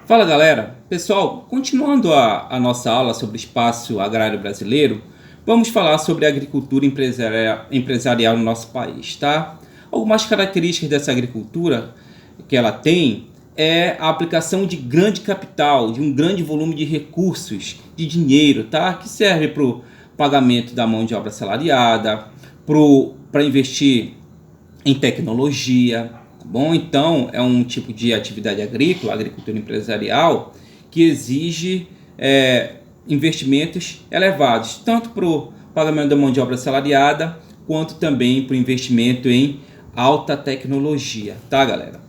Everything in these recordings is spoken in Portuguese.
Fala galera, pessoal, continuando a nossa aula sobre espaço agrário brasileiro, vamos falar sobre a agricultura empresarial no nosso país, tá? Algumas características dessa agricultura que ela tem é a aplicação de grande capital, de um grande volume de recursos, de dinheiro, tá? Que serve para o pagamento da mão de obra assalariada, para investir em tecnologia, tá bom? Então, é um tipo de atividade agrícola, agricultura empresarial, que exige investimentos elevados, tanto para o pagamento da mão de obra assalariada, quanto também para o investimento em alta tecnologia, tá, galera?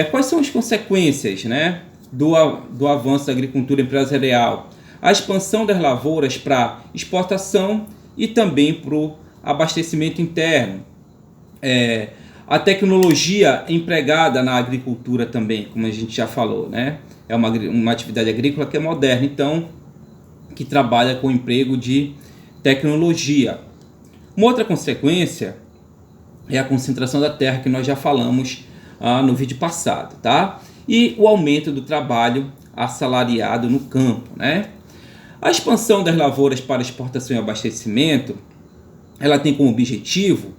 Quais são as consequências, né, do avanço da agricultura empresarial? A expansão das lavouras para exportação e também para o abastecimento interno. A tecnologia empregada na agricultura também, como a gente já falou, né? É uma atividade agrícola que é moderna, então, que trabalha com o emprego de tecnologia. Uma outra consequência é a concentração da terra, que nós já falamos no vídeo passado, tá? E o aumento do trabalho assalariado no campo, né? A expansão das lavouras para exportação e abastecimento, ela tem como objetivo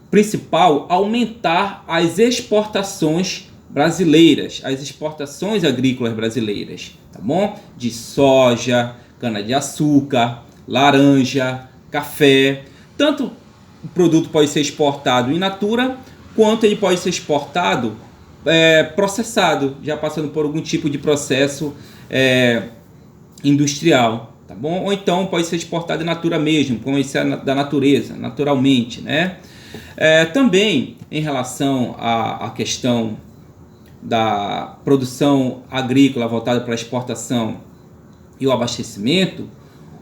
principal aumentar as exportações brasileiras, as exportações agrícolas brasileiras, tá bom? De soja, cana-de-açúcar, laranja, café. Tanto o produto pode ser exportado in natura, quanto ele pode ser exportado processado, já passando por algum tipo de processo industrial, tá bom? Ou então pode ser exportado in natura mesmo, como isso é da natureza, naturalmente, né? Também em relação à questão da produção agrícola voltada para a exportação e o abastecimento,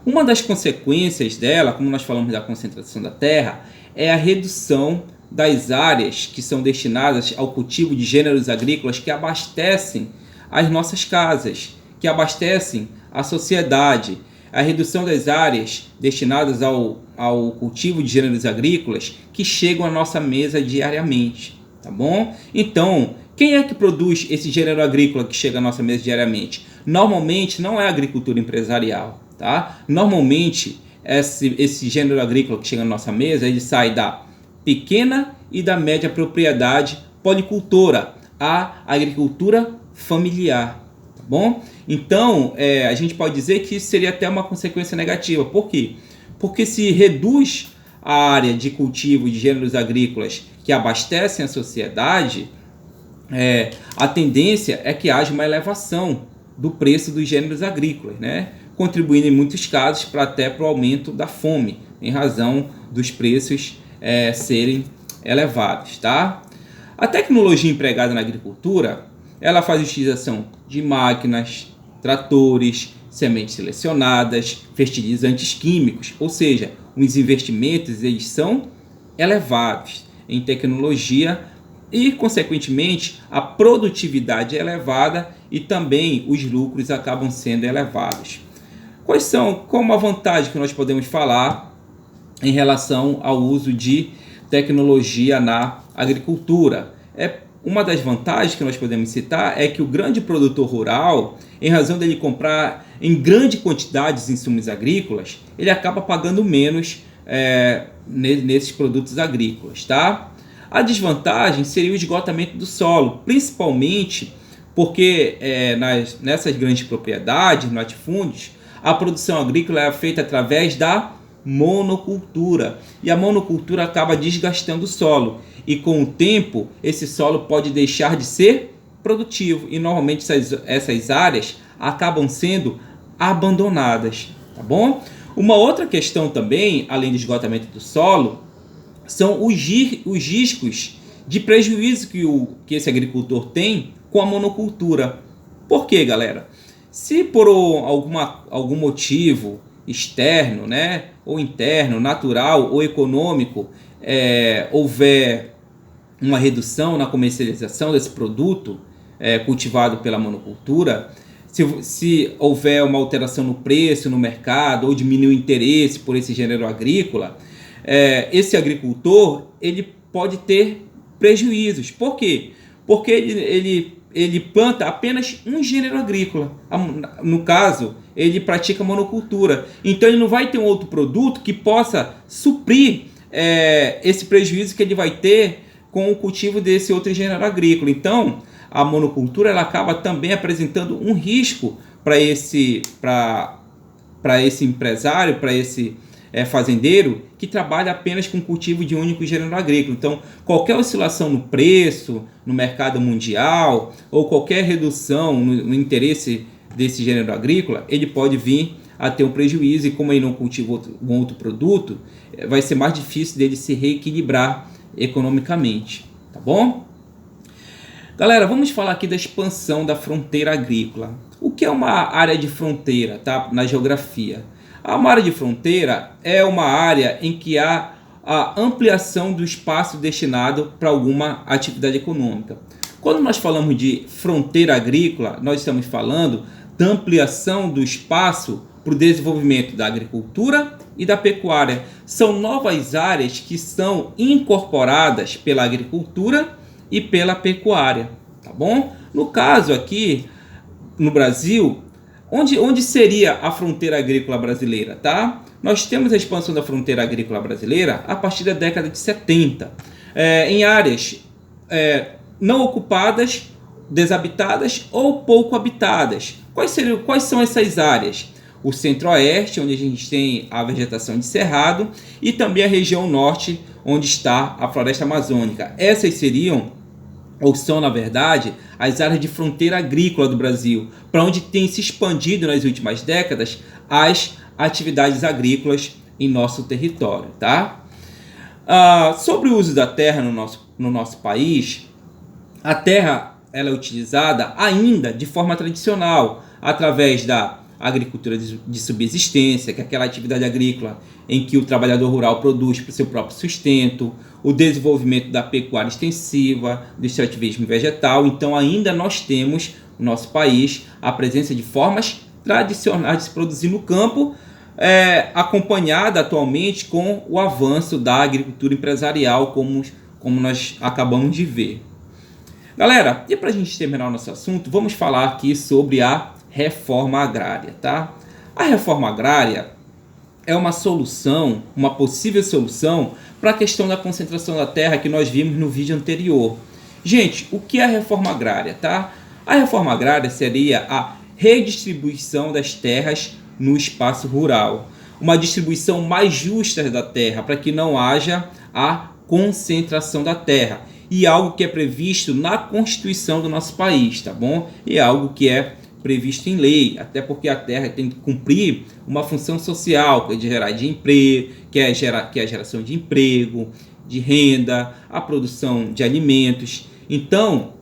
uma das consequências dela, como nós falamos da concentração da terra, é a redução das áreas que são destinadas ao cultivo de gêneros agrícolas que abastecem as nossas casas, que abastecem a sociedade. A redução das áreas destinadas ao cultivo de gêneros agrícolas que chegam à nossa mesa diariamente, tá bom? Então, quem é que produz esse gênero agrícola que chega à nossa mesa diariamente? Normalmente não é a agricultura empresarial, tá? Normalmente esse gênero agrícola que chega à nossa mesa, ele sai da pequena e da média propriedade policultora, a agricultura familiar. Bom, então a gente pode dizer que isso seria até uma consequência negativa. Por quê? Porque se reduz a área de cultivo de gêneros agrícolas que abastecem a sociedade, a tendência é que haja uma elevação do preço dos gêneros agrícolas, né? Contribuindo em muitos casos até para o aumento da fome, em razão dos preços serem elevados, tá? A tecnologia empregada na agricultura, ela faz utilização de máquinas, tratores, sementes selecionadas, fertilizantes químicos, ou seja, os investimentos eles são elevados em tecnologia e, consequentemente, a produtividade é elevada e também os lucros acabam sendo elevados. Qual uma vantagem que nós podemos falar em relação ao uso de tecnologia na agricultura? Uma das vantagens que nós podemos citar é que o grande produtor rural, em razão dele comprar em grande quantidade de insumos agrícolas, ele acaba pagando menos nesses produtos agrícolas, tá? A desvantagem seria o esgotamento do solo, principalmente porque nessas grandes propriedades, no latifúndios, a produção agrícola é feita através da monocultura, e a monocultura acaba desgastando o solo, e com o tempo esse solo pode deixar de ser produtivo, e normalmente essas áreas acabam sendo abandonadas, tá bom? Uma outra questão também, além do esgotamento do solo, são os riscos de prejuízo que esse agricultor tem com a monocultura. Por quê, galera? Se por algum motivo externo, né, ou interno, natural ou econômico, houver uma redução na comercialização desse produto cultivado pela monocultura, se houver uma alteração no preço, no mercado, ou diminuir o interesse por esse gênero agrícola, esse agricultor ele pode ter prejuízos. Por quê? Porque ele ele planta apenas um gênero agrícola. No caso, ele pratica monocultura. Então ele não vai ter um outro produto que possa suprir esse prejuízo que ele vai ter com o cultivo desse outro gênero agrícola. Então a monocultura ela acaba também apresentando um risco para esse empresário, para esse fazendeiro que trabalha apenas com cultivo de um único gênero agrícola. Então, qualquer oscilação no preço, no mercado mundial, ou qualquer redução no interesse desse gênero agrícola, ele pode vir a ter um prejuízo, e como ele não cultiva um outro produto, vai ser mais difícil dele se reequilibrar economicamente, tá bom? Galera, vamos falar aqui da expansão da fronteira agrícola. O que é uma área de fronteira, tá? Na geografia? Uma área de fronteira é uma área em que há a ampliação do espaço destinado para alguma atividade econômica. Quando nós falamos de fronteira agrícola, nós estamos falando da ampliação do espaço para o desenvolvimento da agricultura e da pecuária. São novas áreas que são incorporadas pela agricultura e pela pecuária, tá bom? No caso aqui, no Brasil, onde seria a fronteira agrícola brasileira, tá? Nós temos a expansão da fronteira agrícola brasileira a partir da década de 70, em áreas não ocupadas, desabitadas ou pouco habitadas. Quais são essas áreas? O centro-oeste, onde a gente tem a vegetação de cerrado, e também a região norte, onde está a floresta amazônica. Essas seriam, ou são na verdade, as áreas de fronteira agrícola do Brasil, para onde tem se expandido nas últimas décadas as atividades agrícolas em nosso território, tá? Sobre o uso da terra no nosso país, a terra ela é utilizada ainda de forma tradicional, através da agricultura de subsistência, que é aquela atividade agrícola em que o trabalhador rural produz para o seu próprio sustento, o desenvolvimento da pecuária extensiva, do extrativismo vegetal. Então ainda nós temos no nosso país a presença de formas tradicionais de se produzir no campo, acompanhada atualmente com o avanço da agricultura empresarial, como nós acabamos de ver. Galera, e para a gente terminar o nosso assunto, vamos falar aqui sobre a reforma agrária, tá? A reforma agrária é uma solução, uma possível solução para a questão da concentração da terra que nós vimos no vídeo anterior. Gente, o que é a reforma agrária, tá? A reforma agrária seria a redistribuição das terras no espaço rural, uma distribuição mais justa da terra, para que não haja a concentração da terra, e algo que é previsto na Constituição do nosso país, tá bom? E é algo que é previsto em lei, até porque a terra tem que cumprir uma função social, que é de gerar de emprego, que é a geração de emprego, de renda, a produção de alimentos. Então,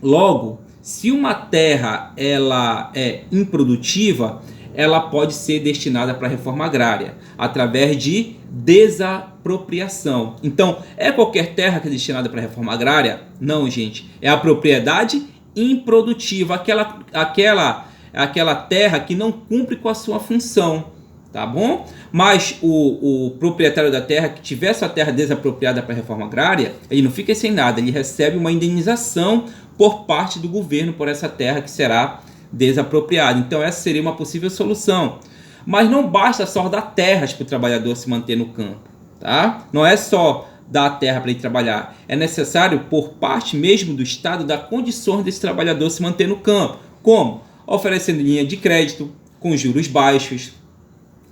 logo, se uma terra ela é improdutiva, ela pode ser destinada para a reforma agrária, através de desapropriação. Então, é qualquer terra que é destinada para a reforma agrária? Não, gente. É a propriedade improdutiva, aquela terra que não cumpre com a sua função, tá bom? Mas o proprietário da terra que tiver sua terra desapropriada para a reforma agrária, ele não fica sem nada, ele recebe uma indenização por parte do governo por essa terra que será desapropriada. Então essa seria uma possível solução. Mas não basta só dar terras para o trabalhador se manter no campo, tá? Não é só dar terra para ele trabalhar. É necessário, por parte mesmo do Estado, dar condições desse trabalhador se manter no campo. Como? Oferecendo linha de crédito com juros baixos,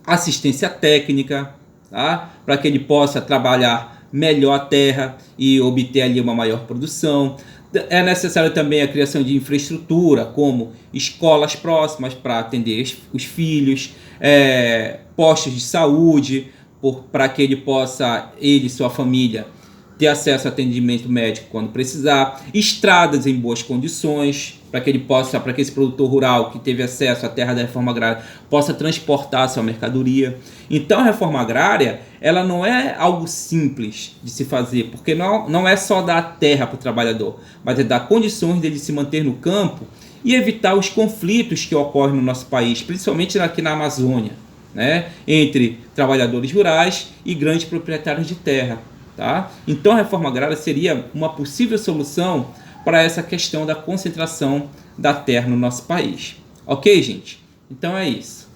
assistência técnica, tá? Para que ele possa trabalhar melhor a terra e obter ali uma maior produção. É necessário também a criação de infraestrutura, como escolas próximas para atender os filhos, postos de saúde, para que ele possa, ele e sua família, ter acesso a atendimento médico quando precisar, estradas em boas condições, para que esse produtor rural que teve acesso à terra da reforma agrária possa transportar a sua mercadoria. Então a reforma agrária, ela não é algo simples de se fazer, porque não é só dar terra para o trabalhador, mas é dar condições dele se manter no campo e evitar os conflitos que ocorrem no nosso país, principalmente aqui na Amazônia, né? Entre trabalhadores rurais e grandes proprietários de terra. Tá? Então a reforma agrária seria uma possível solução para essa questão da concentração da terra no nosso país. Ok, gente? Então é isso.